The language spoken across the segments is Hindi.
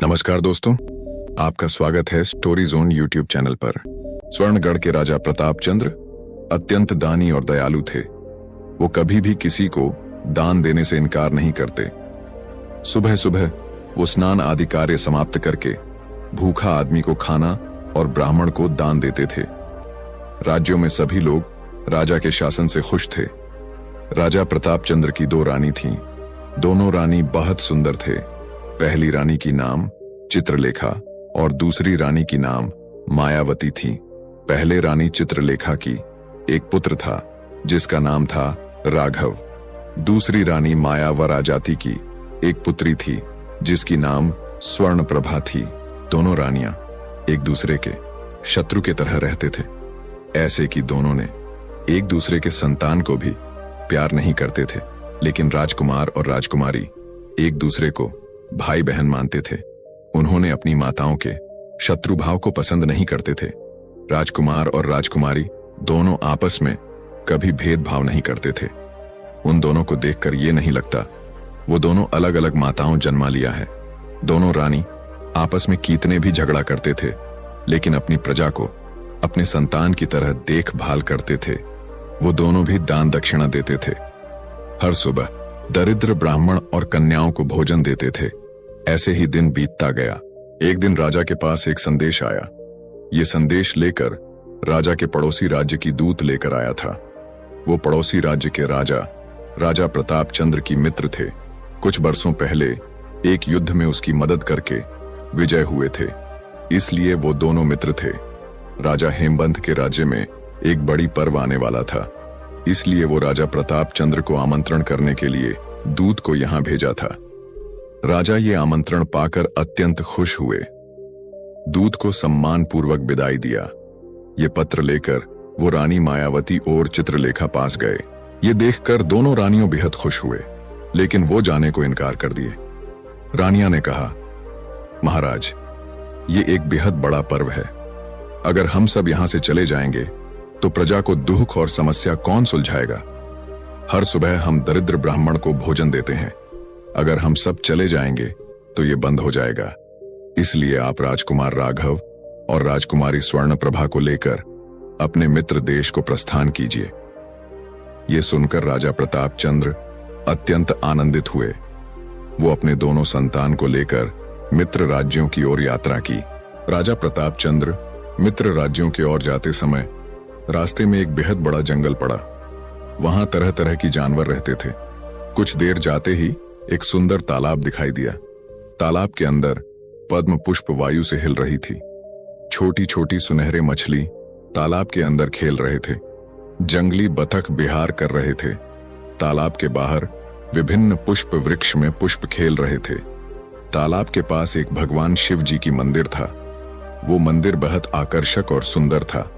नमस्कार दोस्तों, आपका स्वागत है स्टोरी जोन यूट्यूब चैनल पर। स्वर्णगढ़ के राजा प्रताप चंद्र अत्यंत दानी और दयालु थे। वो कभी भी किसी को दान देने से इनकार नहीं करते। सुबह सुबह वो स्नान आदि कार्य समाप्त करके भूखा आदमी को खाना और ब्राह्मण को दान देते थे। राज्यों में सभी लोग राजा के शासन से खुश थे। राजा प्रताप चंद्र की 2 रानी थीं। दोनों रानी बहुत सुंदर थे। पहली रानी की नाम चित्रलेखा और दूसरी रानी की नाम मायावती थी। पहले रानी चित्रलेखा की एक पुत्र था जिसका नाम था राघव। दूसरी रानी मायावराजाती की एक पुत्री थी जिसकी नाम स्वर्णप्रभा थी। दोनों रानियां एक दूसरे के शत्रु की तरह रहते थे। ऐसे कि दोनों ने एक दूसरे के संतान को भी प्यार नहीं करते थे, लेकिन राजकुमार और राजकुमारी एक दूसरे को भाई बहन मानते थे। उन्होंने अपनी माताओं के शत्रु भाव को पसंद नहीं करते थे। राजकुमार और राजकुमारी दोनों आपस में कभी भेदभाव नहीं करते थे। उन दोनों को देखकर ये नहीं लगता वो दोनों अलग अलग माताओं जन्मा लिया है। दोनों रानी आपस में कितने भी झगड़ा करते थे, लेकिन अपनी प्रजा को अपने संतान की तरह देखभाल करते थे। वो दोनों भी दान दक्षिणा देते थे। हर सुबह दरिद्र ब्राह्मण और कन्याओं को भोजन देते थे। ऐसे ही दिन बीतता गया। एक दिन राजा के पास एक संदेश आया। ये संदेश लेकर राजा के पड़ोसी राज्य की दूत लेकर आया था। वो पड़ोसी राज्य के राजा प्रताप चंद्र की मित्र थे। कुछ बरसों पहले एक युद्ध में उसकी मदद करके विजय हुए थे, इसलिए वो दोनों मित्र थे। राजा हेमबंत के राज्य में एक बड़ी पर्व आने वाला था, इसलिए वो राजा प्रताप चंद्र को आमंत्रण करने के लिए दूत को यहां भेजा था। राजा ये आमंत्रण पाकर अत्यंत खुश हुए। दूत को सम्मान पूर्वक विदाई दिया। ये पत्र लेकर वो रानी मायावती और चित्रलेखा पास गए। ये देखकर दोनों रानियों बेहद खुश हुए, लेकिन वो जाने को इनकार कर दिए। रानियां ने कहा, महाराज, ये एक बेहद बड़ा पर्व है। अगर हम सब यहां से चले जाएंगे तो प्रजा को दुख और समस्या कौन सुलझाएगा? हर सुबह हम दरिद्र ब्राह्मण को भोजन देते हैं। अगर हम सब चले जाएंगे तो ये बंद हो जाएगा। इसलिए आप राजकुमार राघव और राजकुमारी स्वर्णप्रभा को लेकर अपने मित्र देश को प्रस्थान कीजिए। ये सुनकर राजा प्रताप चंद्र अत्यंत आनंदित हुए। वो अपने दोनों संतान को लेकर मित्र राज्यों की ओर यात्रा की। राजा प्रताप चंद्र मित्र राज्यों की ओर जाते समय रास्ते में एक बेहद बड़ा जंगल पड़ा। वहां तरह तरह की जानवर रहते थे। कुछ देर जाते ही एक सुंदर तालाब दिखाई दिया। तालाब के अंदर पद्म पुष्प वायु से हिल रही थी। छोटी छोटी सुनहरे मछली तालाब के अंदर खेल रहे थे। जंगली बतख विहार कर रहे थे। तालाब के बाहर विभिन्न पुष्प वृक्ष में पुष्प खेल रहे थे। तालाब के पास एक भगवान शिव जी की मंदिर था। वो मंदिर बहुत आकर्षक और सुंदर था।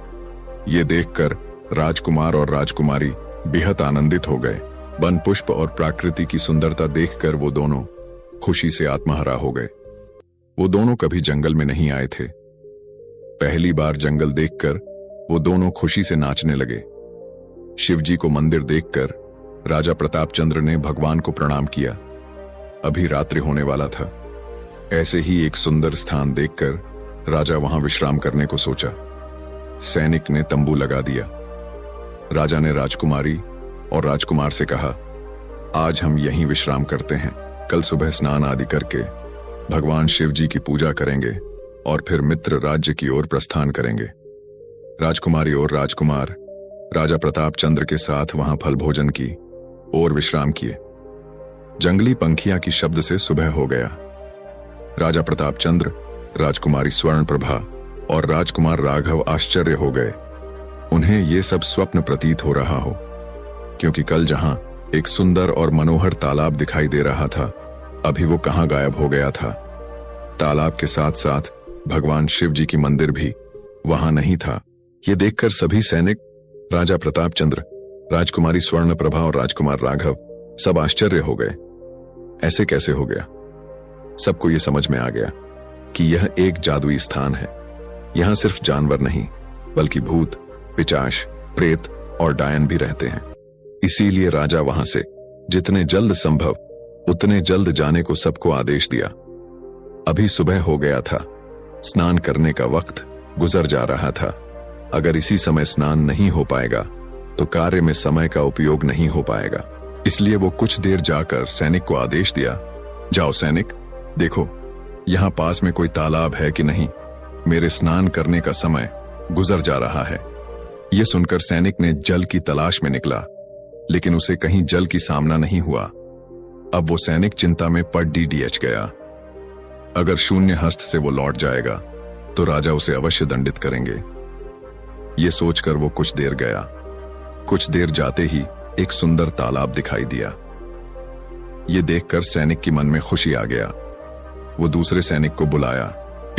ये देखकर राजकुमार और राजकुमारी बेहद आनंदित हो गए। वन पुष्प और प्रकृति की सुंदरता देखकर वो दोनों खुशी से आत्महरा हो गए। वो दोनों कभी जंगल में नहीं आए थे। पहली बार जंगल देखकर वो दोनों खुशी से नाचने लगे। शिवजी को मंदिर देखकर राजा प्रताप चंद्र ने भगवान को प्रणाम किया। अभी रात्रि होने वाला था। ऐसे ही एक सुंदर स्थान देखकर राजा वहां विश्राम करने को सोचा। सैनिक ने तंबू लगा दिया। राजा ने राजकुमारी और राजकुमार से कहा, आज हम यहीं विश्राम करते हैं। कल सुबह स्नान आदि करके भगवान शिव जी की पूजा करेंगे और फिर मित्र राज्य की ओर प्रस्थान करेंगे। राजकुमारी और राजकुमार राजा प्रताप चंद्र के साथ वहां फल भोजन की और विश्राम किए। जंगली पंखियां की शब्द से सुबह हो गया। राजा प्रताप चंद्र, राजकुमारी स्वर्णप्रभा और राजकुमार राघव आश्चर्य हो गए। उन्हें यह सब स्वप्न प्रतीत हो रहा हो, क्योंकि कल जहां एक सुंदर और मनोहर तालाब दिखाई दे रहा था, अभी वो कहां गायब हो गया था। तालाब के साथ साथ भगवान शिव जी की मंदिर भी वहां नहीं था। ये देखकर सभी सैनिक, राजा प्रताप चंद्र, राजकुमारी स्वर्णप्रभा और राजकुमार राघव सब आश्चर्य हो गए। ऐसे कैसे हो गया? सबको ये समझ में आ गया कि यह एक जादुई स्थान है। यहां सिर्फ जानवर नहीं, बल्कि भूत, पिशाच, प्रेत और डायन भी रहते हैं। इसीलिए राजा वहां से जितने जल्द संभव उतने जल्द जाने को सबको आदेश दिया। अभी सुबह हो गया था। स्नान करने का वक्त गुजर जा रहा था। अगर इसी समय स्नान नहीं हो पाएगा तो कार्य में समय का उपयोग नहीं हो पाएगा। इसलिए वो कुछ देर जाकर सैनिक को आदेश दिया, जाओ सैनिक, देखो यहां पास में कोई तालाब है कि नहीं। मेरे स्नान करने का समय गुजर जा रहा है। यह सुनकर सैनिक ने जल की तलाश में निकला, लेकिन उसे कहीं जल की सामना नहीं हुआ। अब वो सैनिक चिंता में पड़ डीडीएच गया। अगर शून्य हस्त से वो लौट जाएगा तो राजा उसे अवश्य दंडित करेंगे। ये सोचकर वो कुछ देर गया। कुछ देर जाते ही एक सुंदर तालाब दिखाई दिया। ये देखकर सैनिक की मन में खुशी आ गया। वो दूसरे सैनिक को बुलाया।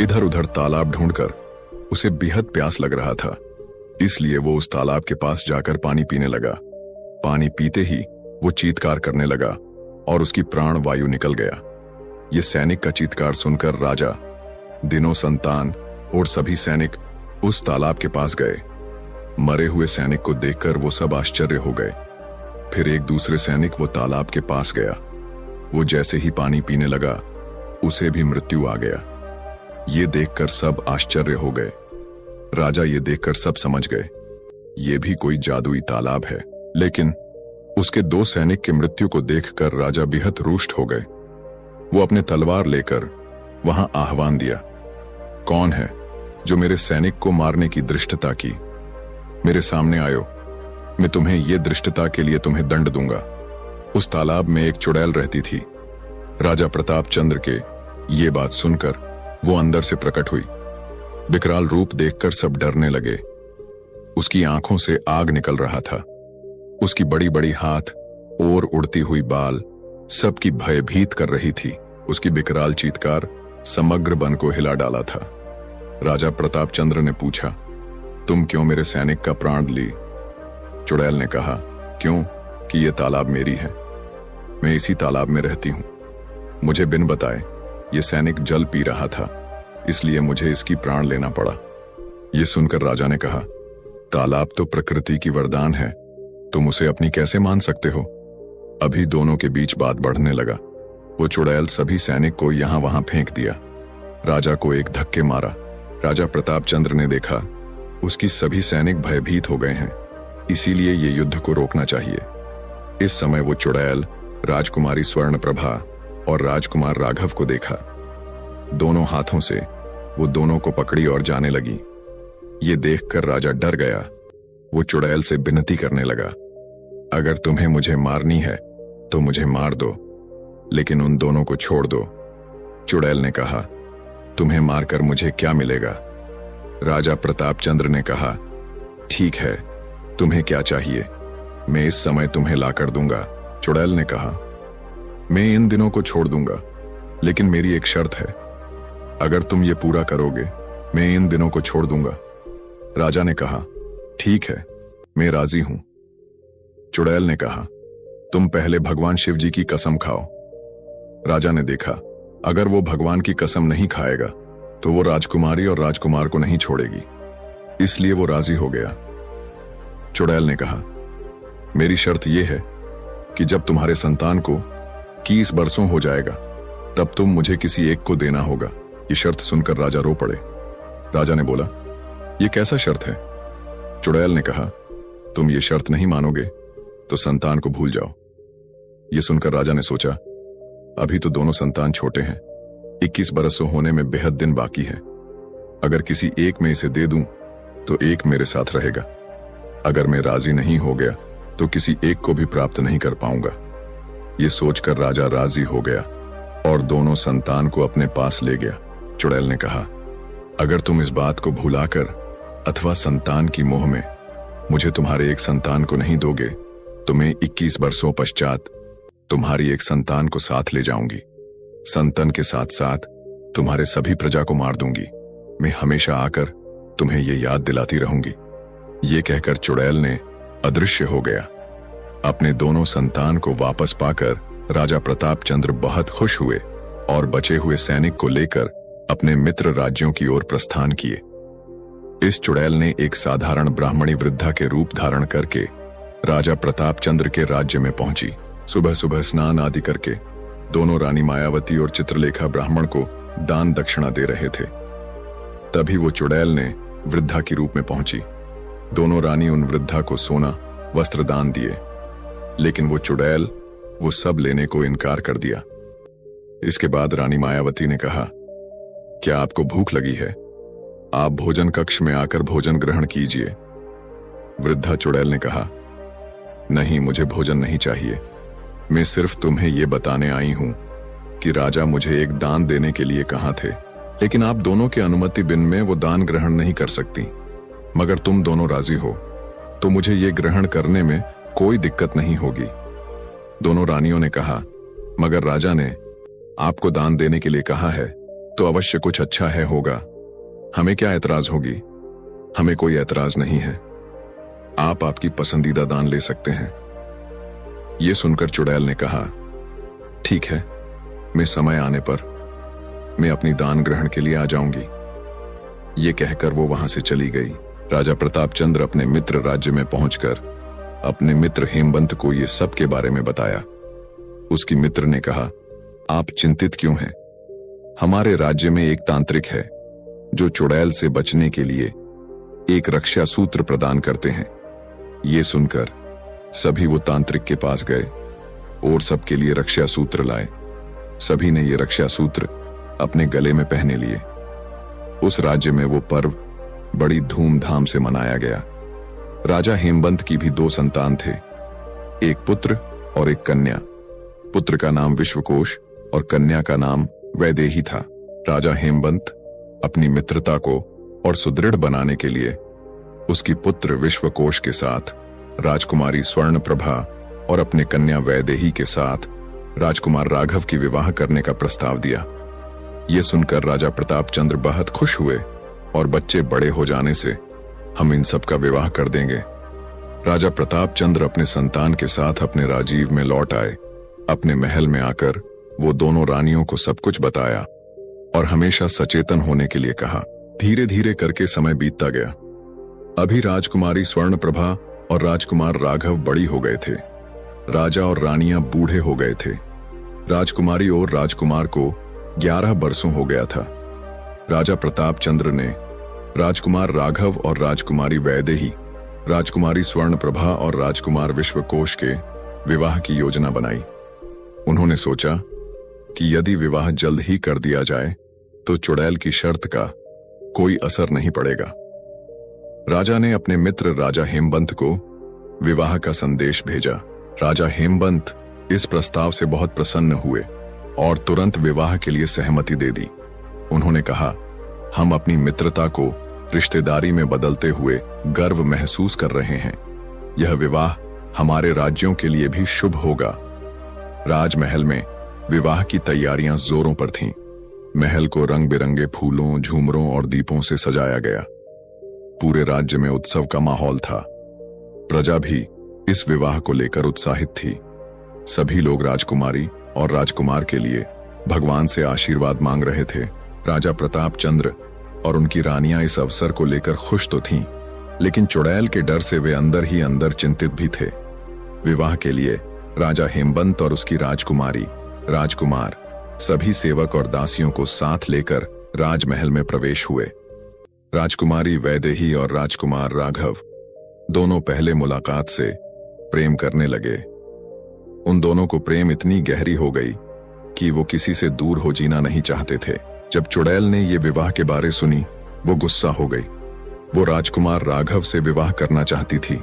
इधर उधर तालाब ढूंढकर उसे बेहद प्यास लग रहा था, इसलिए वो उस तालाब के पास जाकर पानी पीने लगा। पानी पीते ही वो चीत्कार करने लगा और उसकी प्राण वायु निकल गया। ये सैनिक का चीत्कार सुनकर राजा, दिनों संतान और सभी सैनिक उस तालाब के पास गए। मरे हुए सैनिक को देखकर वो सब आश्चर्य हो गए। फिर एक दूसरे सैनिक वो तालाब के पास गया। वो जैसे ही पानी पीने लगा उसे भी मृत्यु आ गया। ये देखकर सब आश्चर्य हो गए। राजा ये देखकर सब समझ गए, ये भी कोई जादुई तालाब है। लेकिन उसके दो सैनिक की मृत्यु को देखकर राजा बेहद रुष्ट हो गए। वो अपने तलवार लेकर वहां आह्वान दिया, कौन है जो मेरे सैनिक को मारने की धृष्टता की? मेरे सामने आयो, मैं तुम्हें ये धृष्टता के लिए तुम्हें दंड दूंगा। उस तालाब में एक चुड़ैल रहती थी। राजा प्रताप चंद्र के ये बात सुनकर वो अंदर से प्रकट हुई। विकराल रूप देखकर सब डरने लगे। उसकी आंखों से आग निकल रहा था। उसकी बड़ी बड़ी हाथ और उड़ती हुई बाल सबकी भयभीत कर रही थी। उसकी विकराल चीत्कार समग्र वन को हिला डाला था। राजा प्रताप चंद्र ने पूछा, तुम क्यों मेरे सैनिक का प्राण ली? चुड़ैल ने कहा, क्यों कि यह तालाब मेरी है। मैं इसी तालाब में रहती हूं। मुझे बिन बताए ये सैनिक जल पी रहा था, इसलिए मुझे इसकी प्राण लेना पड़ा। यह सुनकर राजा ने कहा, तालाब तो प्रकृति की वरदान है, तुम उसे अपनी कैसे मान सकते हो? अभी दोनों के बीच बात बढ़ने लगा। वो चुड़ैल सभी सैनिक को यहां वहां फेंक दिया। राजा को एक धक्के मारा। राजा प्रताप चंद्र ने देखा उसकी सभी सैनिक भयभीत हो गए हैं, इसीलिए ये युद्ध को रोकना चाहिए। इस समय वो चुड़ैल राजकुमारी स्वर्ण प्रभा और राजकुमार राघव को देखा। दोनों हाथों से वो दोनों को पकड़ी और जाने लगी। ये देखकर राजा डर गया। वो चुड़ैल से विनती करने लगा, अगर तुम्हें मुझे मारनी है तो मुझे मार दो, लेकिन उन दोनों को छोड़ दो। चुड़ैल ने कहा, तुम्हें मारकर मुझे क्या मिलेगा? राजा प्रताप चंद्र ने कहा, ठीक है, तुम्हें क्या चाहिए? मैं इस समय तुम्हें लाकर दूंगा। चुड़ैल ने कहा, मैं इन दिनों को छोड़ दूंगा, लेकिन मेरी एक शर्त है। अगर तुम ये पूरा करोगे, मैं इन दिनों को छोड़ दूंगा। राजा ने कहा, ठीक है, मैं राजी हूं। चुड़ैल ने कहा, तुम पहले भगवान शिव जी की कसम खाओ। राजा ने देखा, अगर वो भगवान की कसम नहीं खाएगा तो वो राजकुमारी और राजकुमार को नहीं छोड़ेगी, इसलिए वो राजी हो गया। चुड़ैल ने कहा, मेरी शर्त यह है कि जब तुम्हारे संतान को 21 बरसों हो जाएगा तब तुम मुझे किसी एक को देना होगा। ये शर्त सुनकर राजा रो पड़े। राजा ने बोला, ये कैसा शर्त है? चुड़ैल ने कहा, तुम ये शर्त नहीं मानोगे तो संतान को भूल जाओ। ये सुनकर राजा ने सोचा, अभी तो दोनों संतान छोटे हैं, 21 बरसों होने में बेहद दिन बाकी है। अगर किसी एक में इसे दे दूं तो एक मेरे साथ रहेगा। अगर मैं राजी नहीं हो गया तो किसी एक को भी प्राप्त नहीं कर पाऊंगा। ये सोचकर राजा राजी हो गया और दोनों संतान को अपने पास ले गया। चुड़ैल ने कहा, अगर तुम इस बात को भुलाकर अथवा संतान की मोह में मुझे तुम्हारे एक संतान को नहीं दोगे तो मैं 21 बरसों पश्चात तुम्हारी एक संतान को साथ ले जाऊंगी। संतान के साथ साथ तुम्हारे सभी प्रजा को मार दूंगी। मैं हमेशा आकर तुम्हें ये याद दिलाती रहूंगी। ये कहकर चुड़ैल ने अदृश्य हो गया। अपने दोनों संतान को वापस पाकर राजा प्रताप चंद्र बहुत खुश हुए और बचे हुए सैनिक को लेकर अपने मित्र राज्यों की ओर प्रस्थान किए। इस चुड़ैल ने एक साधारण ब्राह्मणी वृद्धा के रूप धारण करके राजा प्रताप चंद्र के राज्य में पहुंची। सुबह सुबह स्नान आदि करके दोनों रानी मायावती और चित्रलेखा ब्राह्मण को दान दक्षिणा दे रहे थे। तभी वो चुड़ैल ने वृद्धा के रूप में पहुंची। दोनों रानी उन वृद्धा को सोना वस्त्र दान दिए, लेकिन वो चुड़ैल वो सब लेने को इनकार कर दिया। इसके बाद रानी मायावती ने कहा, क्या आपको भूख लगी है? आप भोजन कक्ष में आकर भोजन ग्रहण कीजिए। वृद्धा चुड़ैल ने कहा, नहीं, मुझे भोजन नहीं चाहिए। मैं सिर्फ तुम्हें यह बताने आई हूं कि राजा मुझे एक दान देने के लिए कहा थे, लेकिन आप दोनों के अनुमति बिन में वो दान ग्रहण नहीं कर सकती। मगर तुम दोनों राजी हो तो मुझे ये ग्रहण करने में कोई दिक्कत नहीं होगी। दोनों रानियों ने कहा, मगर राजा ने आपको दान देने के लिए कहा है तो अवश्य कुछ अच्छा है होगा। हमें क्या ऐतराज होगी? हमें कोई ऐतराज नहीं है। आप आपकी पसंदीदा दान ले सकते हैं। यह सुनकर चुड़ैल ने कहा, ठीक है, मैं समय आने पर मैं अपनी दान ग्रहण के लिए आ जाऊंगी। ये कहकर वो वहां से चली गई। राजा प्रतापचंद्र अपने मित्र राज्य में पहुंचकर अपने मित्र हेमवंत को ये सब के बारे में बताया। उसकी मित्र ने कहा, आप चिंतित क्यों हैं? हमारे राज्य में एक तांत्रिक है जो चुड़ैल से बचने के लिए एक रक्षा सूत्र प्रदान करते हैं। ये सुनकर सभी वो तांत्रिक के पास गए और सबके लिए रक्षा सूत्र लाए। सभी ने ये रक्षा सूत्र अपने गले में पहने लिए। उस राज्य में वो पर्व बड़ी धूमधाम से मनाया गया। राजा हेमवंत की भी 2 संतान थे, एक पुत्र और एक कन्या। पुत्र का नाम विश्वकोश और कन्या का नाम वैदेही था। राजा हेमवंत अपनी मित्रता को और सुदृढ़ बनाने के लिए उसकी पुत्र विश्वकोश के साथ राजकुमारी स्वर्णप्रभा और अपने कन्या वैदेही के साथ राजकुमार राघव की विवाह करने का प्रस्ताव दिया। यह सुनकर राजा प्रतापचंद्र बहुत खुश हुए और बच्चे बड़े हो जाने से हम इन सब का विवाह कर देंगे। राजा प्रतापचंद्र अपने संतान के साथ अपने राजीव में लौट आए। अपने महल में आकर वो दोनों रानियों को सब कुछ बताया और हमेशा सचेतन होने के लिए कहा। धीरे धीरे करके समय बीतता गया। अभी राजकुमारी स्वर्णप्रभा और राजकुमार राघव बड़ी हो गए थे। राजा और रानियां बूढ़े हो गए थे। राजकुमारी और राजकुमार को 11 बरसों हो गया था। राजा प्रतापचंद्र ने राजकुमार राघव और राजकुमारी वैदेही, राजकुमारी स्वर्णप्रभा और राजकुमार विश्वकोश के विवाह की योजना बनाई। उन्होंने सोचा कि यदि विवाह जल्द ही कर दिया जाए तो चुड़ैल की शर्त का कोई असर नहीं पड़ेगा। राजा ने अपने मित्र राजा हेमवंत को विवाह का संदेश भेजा। राजा हेमवंत इस प्रस्ताव से बहुत प्रसन्न हुए और तुरंत विवाह के लिए सहमति दे दी। उन्होंने कहा, हम अपनी मित्रता को रिश्तेदारी में बदलते हुए गर्व महसूस कर रहे हैं। यह विवाह हमारे राज्यों के लिए भी शुभ होगा। राजमहल में विवाह की तैयारियां जोरों पर थीं। महल को रंग बिरंगे फूलों, झूमरों और दीपों से सजाया गया। पूरे राज्य में उत्सव का माहौल था। प्रजा भी इस विवाह को लेकर उत्साहित थी। सभी लोग राजकुमारी और राजकुमार के लिए भगवान से आशीर्वाद मांग रहे थे। राजा प्रतापचंद्र और उनकी रानियां इस अवसर को लेकर खुश तो थीं, लेकिन चुड़ैल के डर से वे अंदर ही अंदर चिंतित भी थे। विवाह के लिए राजा हेमवंत और उसकी राजकुमारी, राजकुमार सभी सेवक और दासियों को साथ लेकर राजमहल में प्रवेश हुए। राजकुमारी वैदेही और राजकुमार राघव दोनों पहले मुलाकात से प्रेम करने लगे। उन दोनों को प्रेम इतनी गहरी हो गई कि वो किसी से दूर हो जीना नहीं चाहते थे। जब चुड़ैल ने ये विवाह के बारे सुनी, वो गुस्सा हो गई। वो राजकुमार राघव से विवाह करना चाहती थी।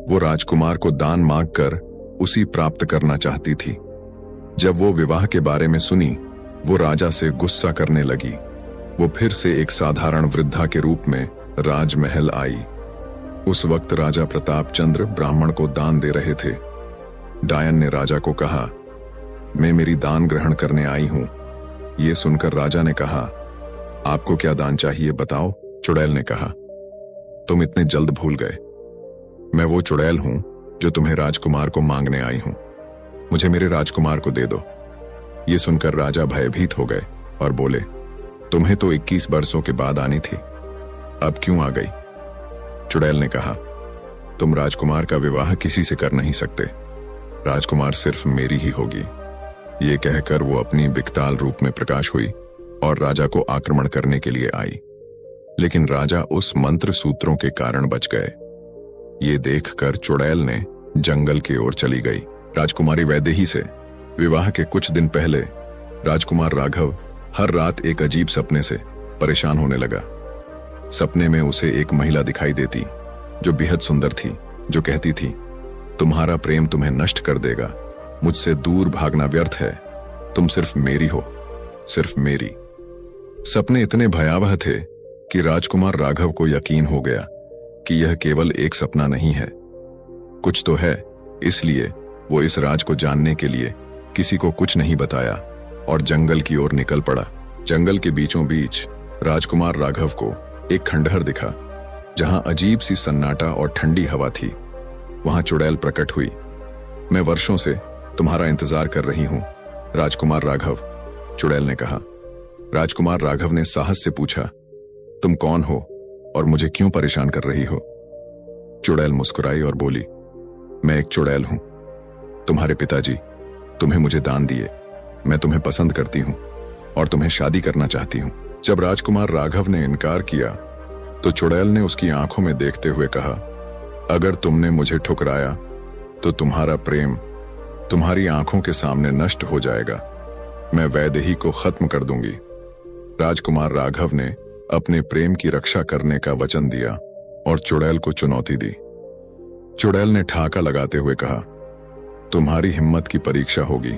वो राजकुमार को दान मांगकर उसी प्राप्त करना चाहती थी। जब वो विवाह के बारे में सुनी, वो राजा से गुस्सा करने लगी। वो फिर से एक साधारण वृद्धा के रूप में राजमहल आई। उस वक्त राजा प्रतापचंद्र ब्राह्मण को दान दे रहे थे। डायन ने राजा को कहा, मैं मेरी दान ग्रहण करने आई हूं। ये सुनकर राजा ने कहा, आपको क्या दान चाहिए बताओ। चुड़ैल ने कहा, तुम इतने जल्द भूल गए। मैं वो चुड़ैल हूं जो तुम्हें राजकुमार को मांगने आई हूं। मुझे मेरे राजकुमार को दे दो। ये सुनकर राजा भयभीत हो गए और बोले, तुम्हें तो 21 बरसों के बाद आनी थी, अब क्यों आ गई? चुड़ैल ने कहा, तुम राजकुमार का विवाह किसी से कर नहीं सकते। राजकुमार सिर्फ मेरी ही होगी। ये कहकर वो अपनी विकटाल रूप में प्रकाश हुई और राजा को आक्रमण करने के लिए आई। लेकिन राजा उस मंत्र सूत्रों के कारण बच गए। ये देखकर चुड़ैल ने जंगल की ओर चली गई। राजकुमारी वैदेही से विवाह के कुछ दिन पहले राजकुमार राघव हर रात एक अजीब सपने से परेशान होने लगा। सपने में उसे एक महिला दिखाई देती जो बेहद सुंदर थी, जो कहती थी, तुम्हारा प्रेम तुम्हें नष्ट कर देगा, मुझसे दूर भागना व्यर्थ है, तुम सिर्फ मेरी हो, सिर्फ मेरी। सपने इतने भयावह थे कि राजकुमार राघव को यकीन हो गया कि यह केवल एक सपना नहीं है, कुछ तो है। इसलिए वो इस राज को जानने के लिए किसी को कुछ नहीं बताया और जंगल की ओर निकल पड़ा। जंगल के बीचों बीच राजकुमार राघव को एक खंडहर दिखा जहां अजीब सी सन्नाटा और ठंडी हवा थी। वहां चुड़ैल प्रकट हुई। मैं वर्षों से तुम्हारा इंतजार कर रही हूं, राजकुमार राघव, चुड़ैल ने कहा। राजकुमार राघव ने साहस से पूछा, तुम कौन हो और मुझे क्यों परेशान कर रही हो? चुड़ैल मुस्कुराई और बोली, मैं एक चुड़ैल हूं। तुम्हारे पिताजी तुम्हें मुझे दान दिए, मैं तुम्हें पसंद करती हूं और तुम्हें शादी करना चाहती हूं। जब राजकुमार राघव ने इनकार किया तो चुड़ैल ने उसकी आंखों में देखते हुए कहा, अगर तुमने मुझे ठुकराया तो तुम्हारा प्रेम तुम्हारी आंखों के सामने नष्ट हो जाएगा, मैं वैदेही को खत्म कर दूंगी। राजकुमार राघव ने अपने प्रेम की रक्षा करने का वचन दिया और चुड़ैल को चुनौती दी। चुड़ैल ने ठाका लगाते हुए कहा, तुम्हारी हिम्मत की परीक्षा होगी।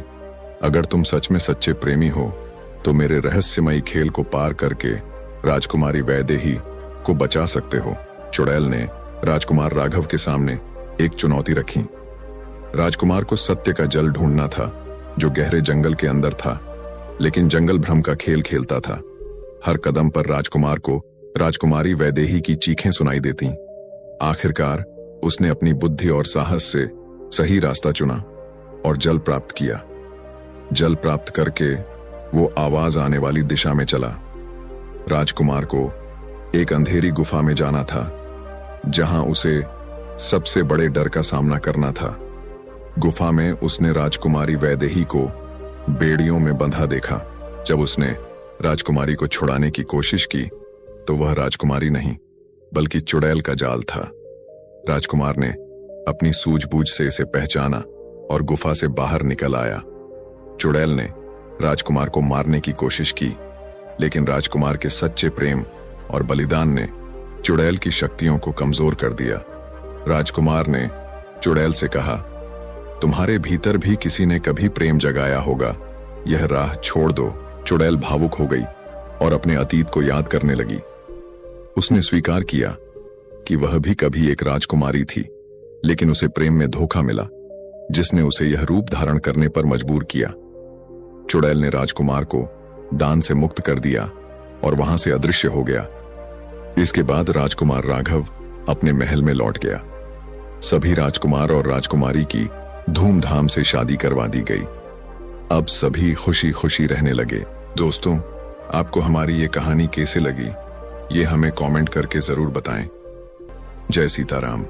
अगर तुम सच में सच्चे प्रेमी हो तो मेरे रहस्यमयी खेल को पार करके राजकुमारी वैदेही को बचा सकते हो। चुड़ैल ने राजकुमार राघव के सामने एक चुनौती रखी। राजकुमार को सत्य का जल ढूंढना था जो गहरे जंगल के अंदर था, लेकिन जंगल भ्रम का खेल खेलता था। हर कदम पर राजकुमार को राजकुमारी वैदेही की चीखें सुनाई देती। आखिरकार उसने अपनी बुद्धि और साहस से सही रास्ता चुना और जल प्राप्त किया। जल प्राप्त करके वो आवाज आने वाली दिशा में चला। राजकुमार को एक अंधेरी गुफा में जाना था जहां उसे सबसे बड़े डर का सामना करना था। गुफा में उसने राजकुमारी वैदेही को बेड़ियों में बंधा देखा। जब उसने राजकुमारी को छुड़ाने की कोशिश की तो वह राजकुमारी नहीं बल्कि चुड़ैल का जाल था। राजकुमार ने अपनी सूझबूझ से इसे पहचाना और गुफा से बाहर निकल आया। चुड़ैल ने राजकुमार को मारने की कोशिश की, लेकिन राजकुमार के सच्चे प्रेम और बलिदान ने चुड़ैल की शक्तियों को कमजोर कर दिया। राजकुमार ने चुड़ैल से कहा, तुम्हारे भीतर भी किसी ने कभी प्रेम जगाया होगा, यह राह छोड़ दो। चुड़ैल भावुक हो गई और अपने अतीत को याद करने लगी। उसने स्वीकार किया कि वह भी कभी एक राजकुमारी थी, लेकिन उसे प्रेम में धोखा मिला जिसने उसे यह रूप धारण करने पर मजबूर किया। चुड़ैल ने राजकुमार को दान से मुक्त कर दिया और वहां से अदृश्य हो गया। इसके बाद राजकुमार राघव अपने महल में लौट गया। सभी राजकुमार और राजकुमारी की धूमधाम से शादी करवा दी गई। अब सभी खुशी खुशी रहने लगे। दोस्तों, आपको हमारी ये कहानी कैसे लगी, ये हमें कमेंट करके जरूर बताएं। जय सीताराम।